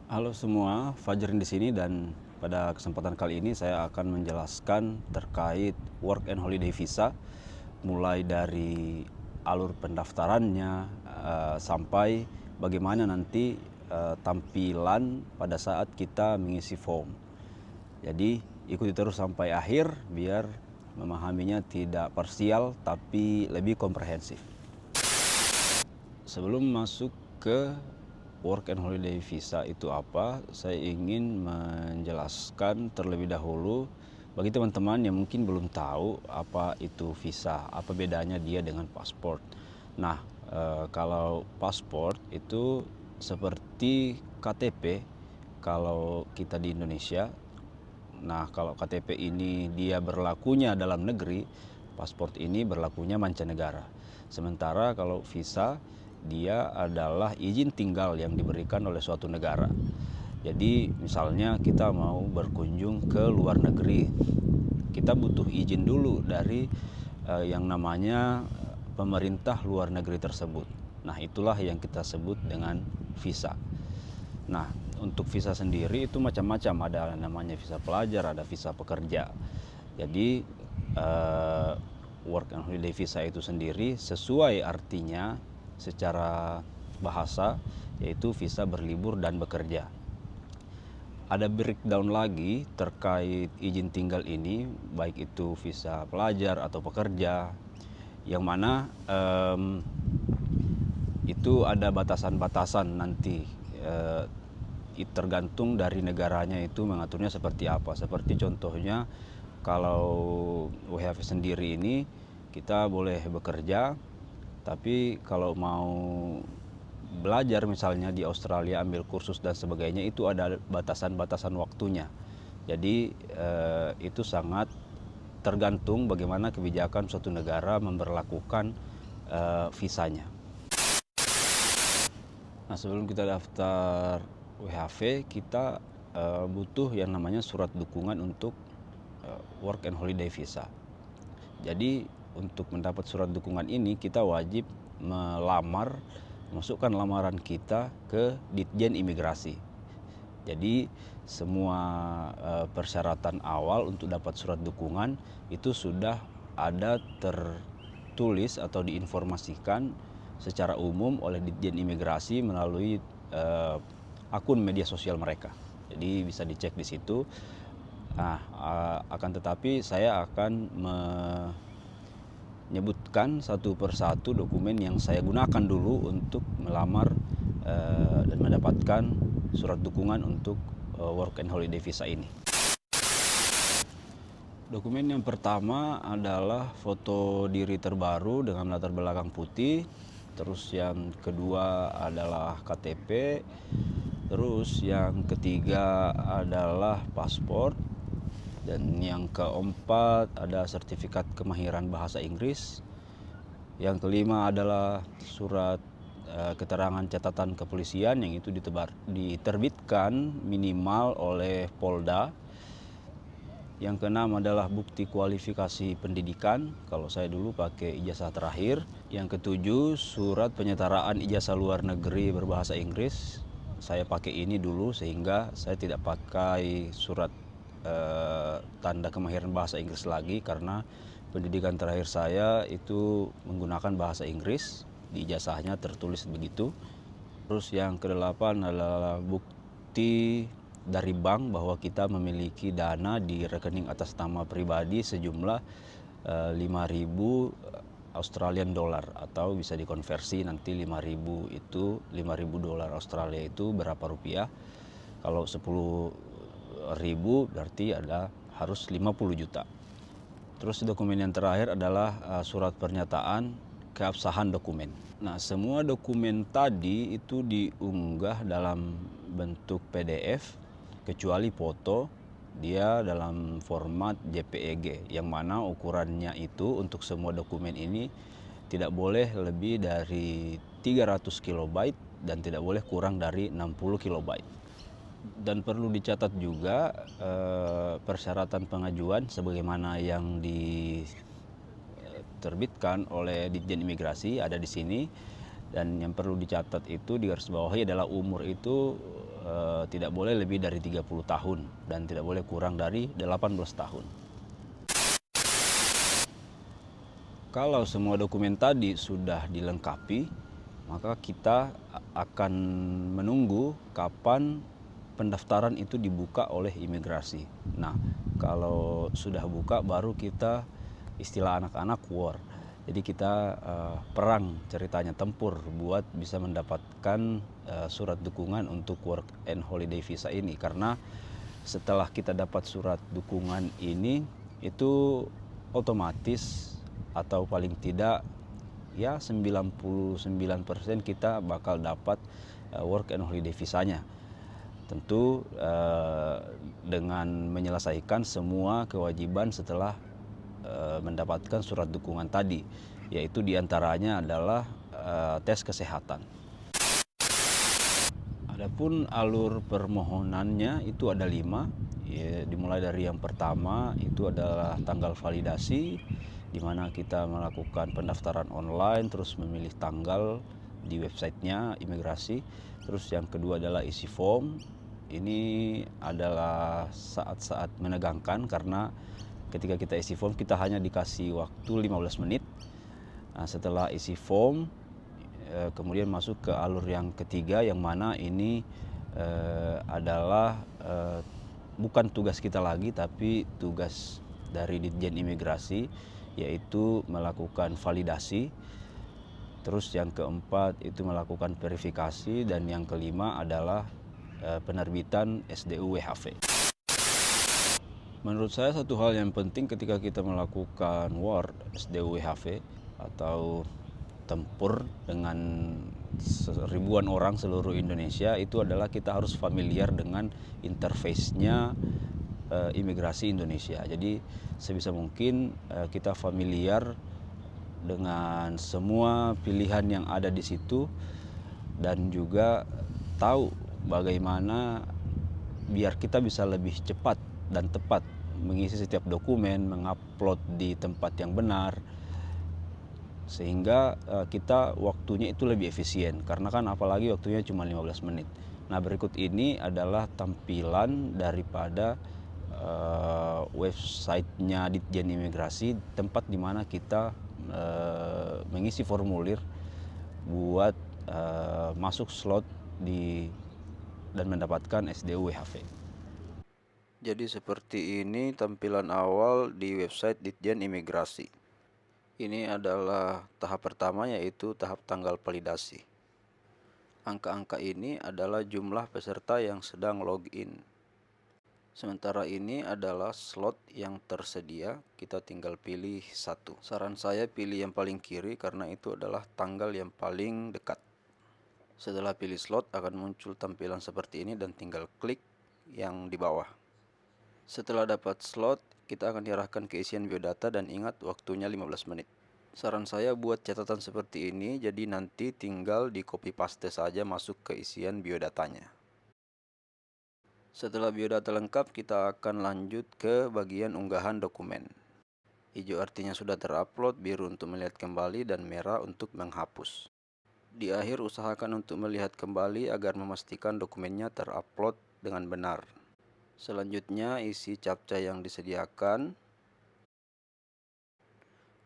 Halo semua, Fajrin di sini dan pada kesempatan kali ini saya akan menjelaskan terkait work and holiday visa mulai dari alur pendaftarannya sampai bagaimana nanti tampilan pada saat kita mengisi form. Jadi ikuti terus sampai akhir biar memahaminya tidak parsial tapi lebih komprehensif. Sebelum masuk ke work and holiday visa itu apa, saya ingin menjelaskan terlebih dahulu bagi teman-teman yang mungkin belum tahu apa itu visa, apa bedanya dia dengan paspor. Nah, kalau paspor itu seperti KTP kalau kita di Indonesia. Nah, kalau KTP ini dia berlakunya dalam negeri, paspor ini berlakunya mancanegara. Sementara kalau visa, dia adalah izin tinggal yang diberikan oleh suatu negara. Jadi misalnya kita mau berkunjung ke luar negeri, kita butuh izin dulu dari yang namanya pemerintah luar negeri tersebut. Nah, itulah yang kita sebut dengan visa. Nah, untuk visa sendiri itu macam-macam, ada namanya visa pelajar, ada visa pekerja. Jadi work and holiday visa itu sendiri sesuai artinya secara bahasa, yaitu visa berlibur dan bekerja. Ada breakdown lagi terkait izin tinggal ini, baik itu visa pelajar atau pekerja, yang mana itu ada batasan-batasan nanti, tergantung dari negaranya itu mengaturnya seperti apa. Seperti contohnya kalau WHV sendiri ini kita boleh bekerja, tapi kalau mau belajar misalnya di Australia ambil kursus dan sebagainya itu ada batasan-batasan waktunya. Jadi itu sangat tergantung bagaimana kebijakan suatu negara memberlakukan visanya. Nah, sebelum kita daftar WHV, kita butuh yang namanya surat dukungan untuk work and holiday visa. Jadi untuk mendapat surat dukungan ini kita wajib masukkan lamaran kita ke Ditjen Imigrasi. Jadi semua persyaratan awal untuk dapat surat dukungan itu sudah ada tertulis atau diinformasikan secara umum oleh Ditjen Imigrasi melalui akun media sosial mereka. Jadi bisa dicek di situ. Nah, akan tetapi saya akan menyebutkan satu persatu dokumen yang saya gunakan dulu untuk melamar dan mendapatkan surat dukungan untuk work and holiday visa ini. Dokumen yang pertama adalah foto diri terbaru dengan latar belakang putih. Terus yang kedua adalah KTP. Terus yang ketiga adalah paspor. Dan yang keempat ada sertifikat kemahiran bahasa Inggris. Yang kelima adalah surat keterangan catatan kepolisian yang itu diterbitkan minimal oleh Polda. Yang keenam adalah bukti kualifikasi pendidikan, kalau saya dulu pakai ijazah terakhir. Yang ketujuh, surat penyetaraan ijazah luar negeri berbahasa Inggris. Saya pakai ini dulu sehingga saya tidak pakai surat tanda kemahiran bahasa Inggris lagi, karena pendidikan terakhir saya itu menggunakan bahasa Inggris, di ijazahnya tertulis begitu. Terus yang kedelapan adalah bukti dari bank bahwa kita memiliki dana di rekening atas nama pribadi sejumlah 5.000 Australian dollar, atau bisa dikonversi nanti 5.000 itu 5.000 dolar Australia itu berapa rupiah. Kalau 10.000 berarti harus 50 juta. Terus dokumen yang terakhir adalah surat pernyataan keabsahan dokumen. Nah, semua dokumen tadi itu diunggah dalam bentuk PDF kecuali foto, dia dalam format JPEG, yang mana ukurannya itu untuk semua dokumen ini tidak boleh lebih dari 300 kilobyte dan tidak boleh kurang dari 60 kilobyte. Dan perlu dicatat juga persyaratan pengajuan sebagaimana yang diterbitkan oleh Ditjen Imigrasi ada di sini. Dan yang perlu dicatat itu di garis bawahi adalah umur itu tidak boleh lebih dari 30 tahun dan tidak boleh kurang dari 18 tahun. Kalau semua dokumen tadi sudah dilengkapi, maka kita akan menunggu kapan pendaftaran itu dibuka oleh imigrasi. Nah, kalau sudah buka baru kita, istilah anak-anak, war. Jadi kita perang ceritanya, tempur buat bisa mendapatkan surat dukungan untuk work and holiday visa ini. Karena setelah kita dapat surat dukungan ini, itu otomatis atau paling tidak ya 99% kita bakal dapat work and holiday visanya. Tentu dengan menyelesaikan semua kewajiban setelah mendapatkan surat dukungan tadi, yaitu diantaranya adalah tes kesehatan. Adapun alur permohonannya itu ada 5, ya, dimulai dari yang pertama itu adalah tanggal validasi, di mana kita melakukan pendaftaran online terus memilih tanggal di websitenya imigrasi. Terus yang kedua adalah isi form. Ini adalah saat-saat menegangkan karena ketika kita isi form kita hanya dikasih waktu 15 menit. Nah, setelah isi form kemudian masuk ke alur yang ketiga, yang mana ini adalah bukan tugas kita lagi tapi tugas dari Ditjen Imigrasi, yaitu melakukan validasi. Terus yang keempat itu melakukan verifikasi, dan yang kelima adalah penerbitan SDU WHV. Menurut saya satu hal yang penting ketika kita melakukan war SDU WHV atau tempur dengan ribuan orang seluruh Indonesia, itu adalah kita harus familiar dengan interface-nya imigrasi Indonesia. Jadi sebisa mungkin kita familiar dengan semua pilihan yang ada di situ, dan juga tahu bagaimana biar kita bisa lebih cepat dan tepat mengisi setiap dokumen, mengupload di tempat yang benar, sehingga kita waktunya itu lebih efisien. Karena kan apalagi waktunya cuma 15 menit. Nah, berikut ini adalah tampilan daripada websitenya Ditjen Imigrasi, tempat di mana kita mengisi formulir buat masuk slot dan mendapatkan SDU WHV. Jadi seperti ini tampilan awal di website Ditjen Imigrasi. Ini adalah tahap pertama, yaitu tahap tanggal validasi. Angka-angka ini adalah jumlah peserta yang sedang login. Sementara ini adalah slot yang tersedia, kita tinggal pilih satu. Saran saya pilih yang paling kiri karena itu adalah tanggal yang paling dekat. Setelah pilih slot akan muncul tampilan seperti ini dan tinggal klik yang di bawah. Setelah dapat slot, kita akan diarahkan ke isian biodata, dan ingat waktunya 15 menit. Saran saya buat catatan seperti ini, jadi nanti tinggal di copy paste saja masuk ke isian biodatanya. Setelah biodata lengkap, kita akan lanjut ke bagian unggahan dokumen. Hijau artinya sudah terupload, biru untuk melihat kembali, dan merah untuk menghapus. Di akhir usahakan untuk melihat kembali agar memastikan dokumennya terupload dengan benar. Selanjutnya isi captcha yang disediakan,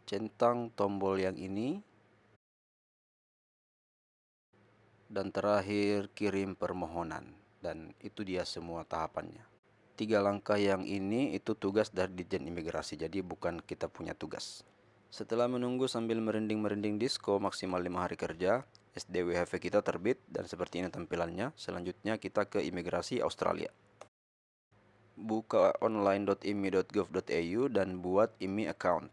centang tombol yang ini, dan terakhir kirim permohonan. Dan itu dia semua tahapannya. 3 langkah yang ini itu tugas dari Ditjen Imigrasi, jadi bukan kita punya tugas. Setelah menunggu sambil merinding-merinding disko maksimal 5 hari kerja, SDWHV kita terbit dan seperti ini tampilannya. Selanjutnya kita ke Imigrasi Australia. Buka online.imi.gov.au dan buat IMI account.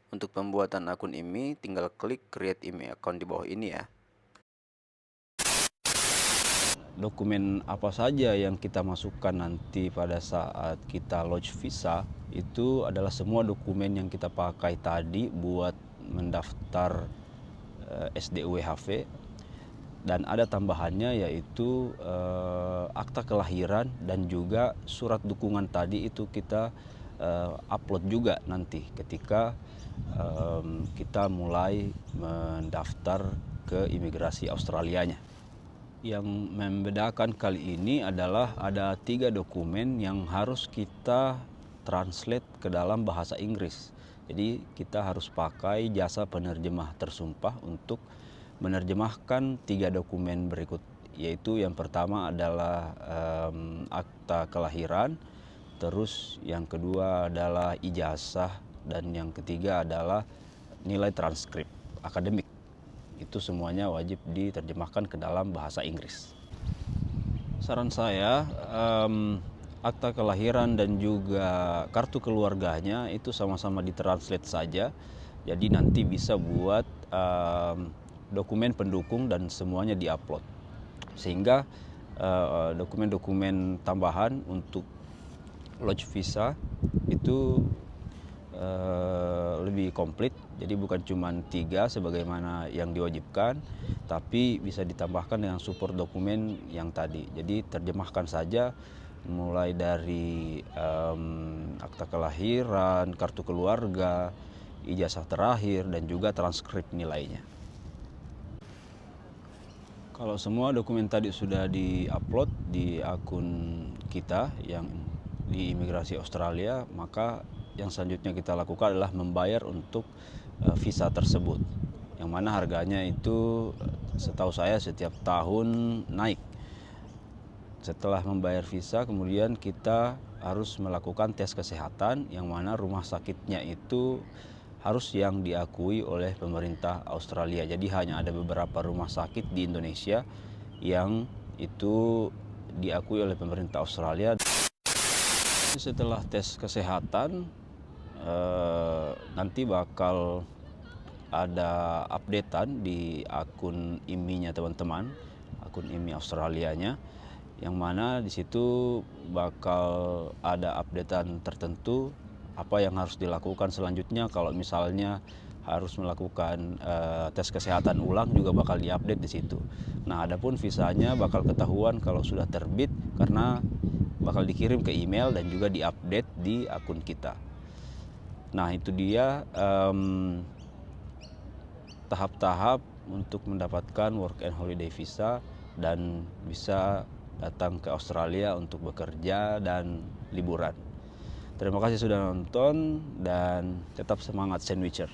Untuk pembuatan akun IMI, tinggal klik create IMI account di bawah ini ya. Dokumen apa saja yang kita masukkan nanti pada saat kita lodge visa, itu adalah semua dokumen yang kita pakai tadi buat mendaftar SDUWHV. Dan ada tambahannya, yaitu akta kelahiran dan juga surat dukungan tadi itu kita upload juga nanti ketika kita mulai mendaftar ke imigrasi Australianya. Yang membedakan kali ini adalah ada 3 dokumen yang harus kita translate ke dalam bahasa Inggris. Jadi kita harus pakai jasa penerjemah tersumpah untuk menerjemahkan 3 dokumen berikut. Yaitu yang pertama adalah akta kelahiran, terus yang kedua adalah ijazah, dan yang ketiga adalah nilai transkrip akademik. Itu semuanya wajib diterjemahkan ke dalam bahasa Inggris. Saran saya, akta kelahiran dan juga kartu keluarganya itu sama-sama ditranslate saja. Jadi nanti bisa buat dokumen pendukung dan semuanya diupload. Sehingga dokumen-dokumen tambahan untuk lodge visa itu lebih komplit. Jadi bukan cuma 3 sebagaimana yang diwajibkan, tapi bisa ditambahkan dengan support dokumen yang tadi. Jadi terjemahkan saja mulai dari akta kelahiran, kartu keluarga, ijazah terakhir, dan juga transkrip nilainya. Kalau semua dokumen tadi sudah di-upload di akun kita yang di Imigrasi Australia, maka yang selanjutnya kita lakukan adalah membayar untuk visa tersebut, yang mana harganya itu setahu saya setiap tahun naik. Setelah membayar visa, kemudian kita harus melakukan tes kesehatan, yang mana rumah sakitnya itu harus yang diakui oleh pemerintah Australia. Jadi hanya ada beberapa rumah sakit di Indonesia yang itu diakui oleh pemerintah Australia. Setelah tes kesehatan, nanti bakal ada updatean di akun IMI-nya teman-teman, akun IMI Australianya, yang mana di situ bakal ada updatean tertentu apa yang harus dilakukan selanjutnya. Kalau misalnya harus melakukan tes kesehatan ulang juga bakal diupdate di situ. Nah, adapun visanya bakal ketahuan kalau sudah terbit karena bakal dikirim ke email dan juga diupdate di akun kita. Nah, itu dia tahap-tahap untuk mendapatkan work and holiday visa dan bisa datang ke Australia untuk bekerja dan liburan. Terima kasih sudah nonton dan tetap semangat sandwicher.